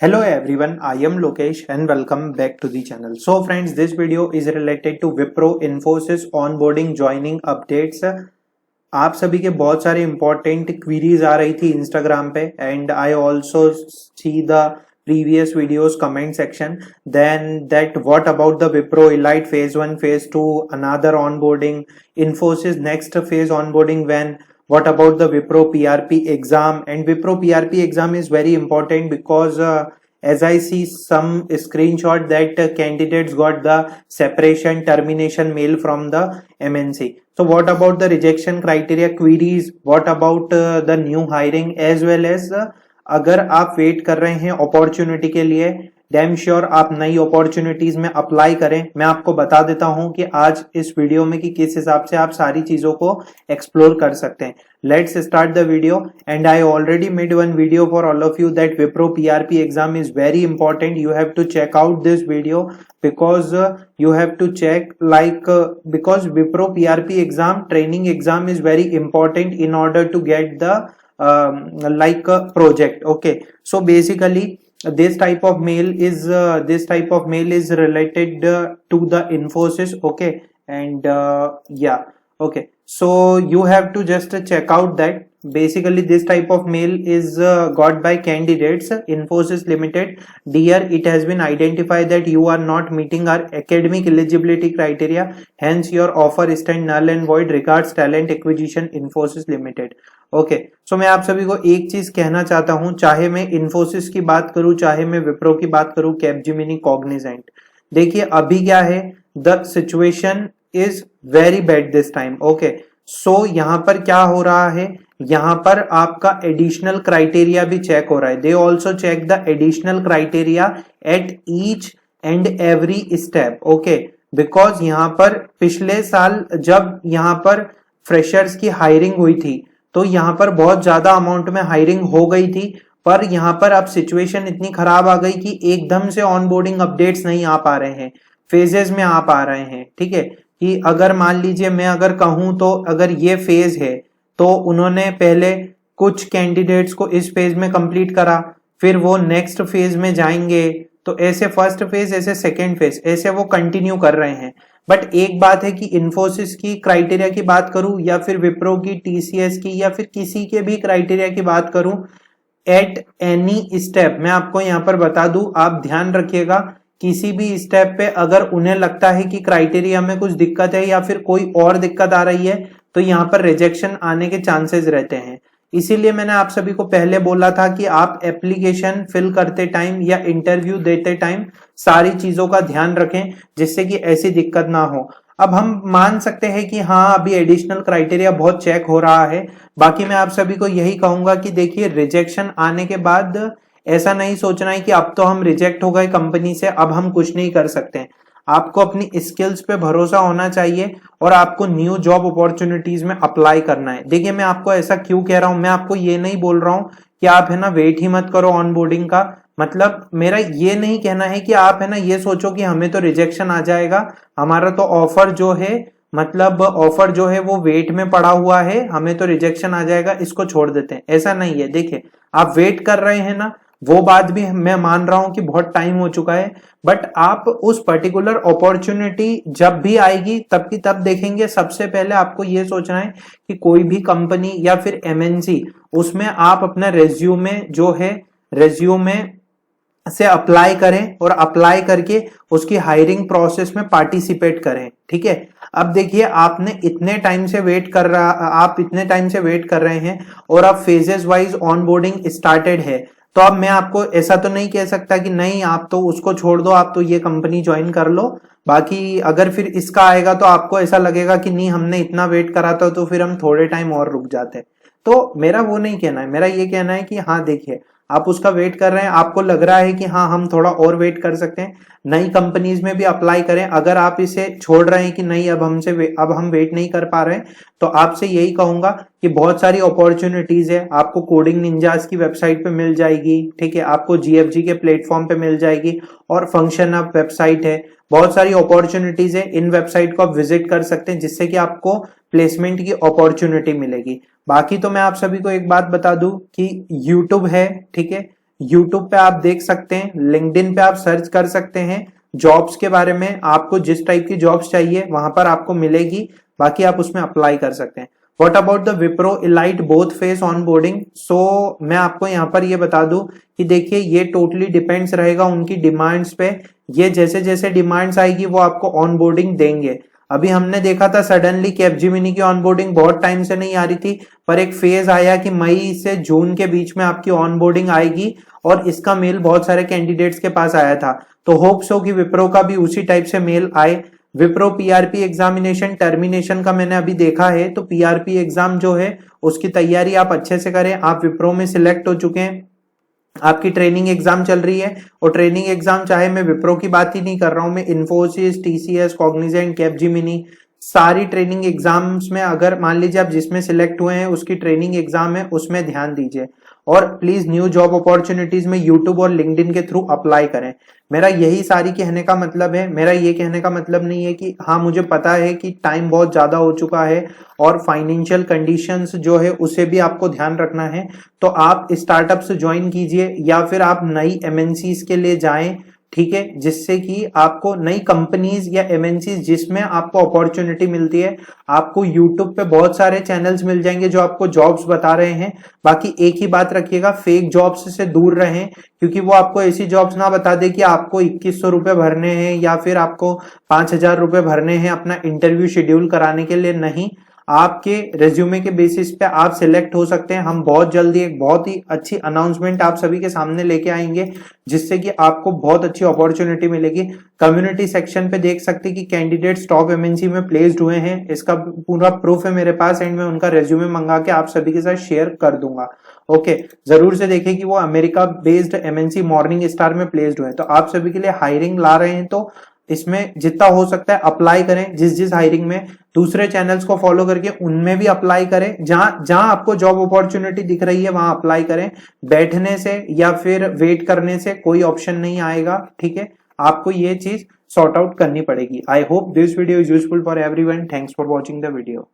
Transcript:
Hello everyone, I am Lokesh and welcome back to the channel. So friends, this video is related to Wipro Infosys onboarding joining updates. आप सभी के बहुत सारे important queries आ रही थी Instagram पे and I also see the previous videos comment section. Then that what about the Wipro Elite phase 1, phase 2, another onboarding, Infosys next phase onboarding when? What about the Wipro PRP exam? And Wipro PRP exam is very important because as I see some screenshot that candidates got the separation termination mail from the MNC. So what about the rejection criteria queries? What about the new hiring as well as अगर आप wait कर रहे हैं opportunity के लिए, damn sure आप नई opportunities में अप्लाई करें. मैं आपको बता देता हूं कि आज इस वीडियो में कि किस हिसाब से आप सारी चीजों को एक्सप्लोर कर सकते हैं. Let's start the video and I already made one video for all of you that Wipro PRP exam is very important. You have to check out this video because you have to check because Wipro PRP exam training exam is very important in order to get the project. Okay, so basically this type of mail is related to the Infosys. Okay, and okay, so you have to just check out that basically this type of mail is got by candidates. Infosys Limited, dear, it has been identified that you are not meeting our academic eligibility criteria, hence your offer stand null and void. Regards, talent acquisition, Infosys Limited. Okay, so मैं आप सभी को एक चीज कहना चाहता हूं, चाहे मैं इन्फोसिस की बात करूं, चाहे मैं विप्रो की बात करूं, कैपजेमिनी, कॉग्निजेंट, देखिए अभी क्या है, the situation is very bad this time. Okay, so यहां पर क्या हो रहा है, यहां पर आपका एडिशनल क्राइटेरिया भी चेक हो रहा है. They also check the additional criteria at each and every step. Okay, because यहां पर पिछले साल जब यहां पर फ्रेशर्स की हायरिंग हुई थी तो यहां पर बहुत ज्यादा अमाउंट में हायरिंग हो गई थी, पर यहां पर अब सिचुएशन इतनी खराब आ गई कि एकदम से ऑनबोर्डिंग अपडेट्स नहीं आ पा रहे हैं, फेजेस में आ पा रहे हैं. ठीक है, कि अगर मान लीजिए मैं अगर कहूं तो अगर ये फेज है तो उन्होंने पहले कुछ कैंडिडेट्स को इस फेज में कंप्लीट करा, फिर वो नेक्स्ट फेज में जाएंगे, तो ऐसे फर्स्ट फेज, ऐसे सेकेंड फेज, ऐसे वो कंटिन्यू कर रहे हैं. बट एक बात है कि इन्फोसिस की क्राइटेरिया की बात करूं या फिर विप्रो की, टीसीएस की या फिर किसी के भी क्राइटेरिया की बात करूं, एट एनी स्टेप मैं आपको यहां पर बता दूं, आप ध्यान रखिएगा, किसी भी स्टेप पे अगर उन्हें लगता है कि क्राइटेरिया में कुछ दिक्कत है या फिर कोई और दिक्कत आ रही है तो यहां पर रिजेक्शन आने के चांसेस रहते हैं. इसीलिए मैंने आप सभी को पहले बोला था कि आप एप्लीकेशन फिल करते टाइम या इंटरव्यू देते टाइम सारी चीजों का ध्यान रखें जिससे कि ऐसी दिक्कत ना हो. अब हम मान सकते हैं कि हाँ अभी एडिशनल क्राइटेरिया बहुत चेक हो रहा है. बाकी मैं आप सभी को यही कहूंगा कि देखिए रिजेक्शन आने के बाद ऐसा नहीं सोचना है कि अब तो हम रिजेक्ट हो गए कंपनी से, अब हम कुछ नहीं कर सकते. आपको अपनी स्किल्स पे भरोसा होना चाहिए और आपको न्यू जॉब अपॉर्चुनिटीज में अप्लाई करना है. देखिए मैं आपको ऐसा क्यों कह रहा हूं, मैं आपको ये नहीं बोल रहा हूं कि आप है ना वेट ही मत करो ऑनबोर्डिंग का. मतलब मेरा ये नहीं कहना है कि आप है ना ये सोचो कि हमें तो रिजेक्शन आ जाएगा, हमारा तो ऑफर जो है, मतलब ऑफर जो है वो वेट में पड़ा हुआ है, हमें तो रिजेक्शन आ जाएगा, इसको छोड़ देते हैं. ऐसा नहीं है. देखिए आप वेट कर रहे हैं ना, वो बात भी मैं मान रहा हूं कि बहुत टाइम हो चुका है, बट आप उस पर्टिकुलर अपॉर्चुनिटी जब भी आएगी तब की तब देखेंगे. सबसे पहले आपको ये सोचना है कि कोई भी कंपनी या फिर एमएनसी, उसमें आप अपना रेज्यूमे जो है, रेज्यूमे से अप्लाई करें और अप्लाई करके उसकी हायरिंग प्रोसेस में पार्टिसिपेट करें. ठीक है, अब देखिए आपने इतने टाइम से वेट कर रहे हैं और अब फेजेस वाइज ऑनबोर्डिंग स्टार्टेड है, तो अब मैं आपको ऐसा तो नहीं कह सकता कि नहीं आप तो उसको छोड़ दो, आप तो ये कंपनी ज्वाइन कर लो. बाकी अगर फिर इसका आएगा तो आपको ऐसा लगेगा कि नहीं हमने इतना वेट करा था तो फिर हम थोड़े टाइम और रुक जाते. तो मेरा वो नहीं कहना है, मेरा ये कहना है कि हाँ देखिए आप उसका वेट कर रहे हैं, आपको लग रहा है कि हाँ हम थोड़ा और वेट कर सकते हैं, नई कंपनीज में भी अप्लाई करें. अगर आप इसे छोड़ रहे हैं कि नहीं अब हम वेट नहीं कर पा रहे हैं, तो आपसे यही कहूंगा कि बहुत सारी अपॉर्चुनिटीज है, आपको कोडिंग निंजास की वेबसाइट पे मिल जाएगी. ठीक है, आपको जीएफजी के प्लेटफॉर्म पे मिल जाएगी और फंक्शन अप वेबसाइट है, बहुत सारी अपॉर्चुनिटीज है. इन वेबसाइट को आप विजिट कर सकते हैं जिससे कि आपको प्लेसमेंट की अपॉर्चुनिटी मिलेगी. बाकी तो मैं आप सभी को एक बात बता दूं कि यूट्यूब है, ठीक है, यूट्यूब पे आप देख सकते हैं, लिंक्डइन पे आप सर्च कर सकते हैं जॉब्स के बारे में, आपको जिस टाइप की जॉब्स चाहिए वहां पर आपको मिलेगी, बाकी आप उसमें अप्लाई कर सकते हैं। What about the Wipro Elite both phase onboarding? So मैं आपको यहाँ पर ये बता दूं कि देखिए ये टोटली डिपेंड्स रहेगा उनकी डिमांड्स पे, ये जैसे जैसे डिमांड्स आएगी वो आपको ऑनबोर्डिंग देंगे। अभी हमने देखा था सडनली कैपजेमिनी की ऑनबोर्डिंग बहुत टाइम से नहीं आ रही थी, पर एक फेज आया कि मई से जून के बीच में आपकी ऑनबोर्डिंग आएगी, और इसका मेल बहुत सारे कैंडिडेट्स के पास आया था। तो होप सो कि विप्रो का भी उसी टाइप से मेल आए। विप्रो पीआरपी एग्जामिनेशन टर्मिनेशन का मैंने अभी देखा है, तो पीआरपी एग्जाम जो है उसकी तैयारी आप अच्छे से करें। आप विप्रो में सिलेक्ट हो चुके हैं, आपकी ट्रेनिंग एग्जाम चल रही है, और ट्रेनिंग एग्जाम चाहे मैं विप्रो की बात ही नहीं कर रहा हूं, मैं इन्फोसिस, टीसीएस, कॉग्निजेंट, कैपजेमिनी, सारी ट्रेनिंग एग्जाम्स में अगर मान लीजिए आप जिसमें सिलेक्ट हुए हैं उसकी ट्रेनिंग एग्जाम है, उसमें ध्यान दीजिए। और प्लीज न्यू जॉब अपॉर्चुनिटीज में यूट्यूब और लिंक्डइन के थ्रू अप्लाई करें। मेरा यही सारी कहने का मतलब है, मेरा ये कहने का मतलब नहीं है कि हाँ मुझे पता है कि टाइम बहुत ज्यादा हो चुका है और फाइनेंशियल कंडीशंस जो है उसे भी आपको ध्यान रखना है, तो आप स्टार्टअप से ज्वाइन कीजिए या फिर आप नई एमएनसीज के लिए जाएं, ठीक है, जिससे कि आपको नई कंपनीज या एमएनसीज जिसमें आपको अपॉर्चुनिटी मिलती है। आपको यूट्यूब पे बहुत सारे चैनल्स मिल जाएंगे जो आपको जॉब्स बता रहे हैं। बाकी एक ही बात रखिएगा, फेक जॉब्स से दूर रहें, क्योंकि वो आपको ऐसी जॉब्स ना बता दे कि आपको 2100 रुपए भरने हैं या फिर आपको 5000 रुपए भरने हैं अपना इंटरव्यू शेड्यूल कराने के लिए। नहीं, आपके रेज्यूमे के बेसिस पे आप सिलेक्ट हो सकते हैं। हम बहुत जल्दी एक बहुत ही अच्छी अनाउंसमेंट आप सभी के सामने लेके आएंगे, जिससे कि आपको बहुत अच्छी अपॉर्चुनिटी मिलेगी। कम्युनिटी सेक्शन पे देख सकते हैं कि कैंडिडेट्स टॉप एमएनसी में प्लेस्ड हुए हैं, इसका पूरा प्रूफ है मेरे पास, एंड मैं उनका रेज्यूमे मंगा के आप सभी के साथ शेयर कर दूंगा। ओके, जरूर से देखें कि वो America based MNC morning star में प्लेस्ड हुए हैं। तो आप सभी के लिए हायरिंग ला रहे हैं, तो इसमें जितना हो सकता है अप्लाई करें। जिस जिस हायरिंग में दूसरे चैनल्स को फॉलो करके उनमें भी अप्लाई करें, जहां जहां आपको जॉब अपॉर्चुनिटी दिख रही है वहां अप्लाई करें। बैठने से या फिर वेट करने से कोई ऑप्शन नहीं आएगा, ठीक है, आपको ये चीज सॉर्ट आउट करनी पड़ेगी। I hope this video is useful for everyone. Thanks for watching the video.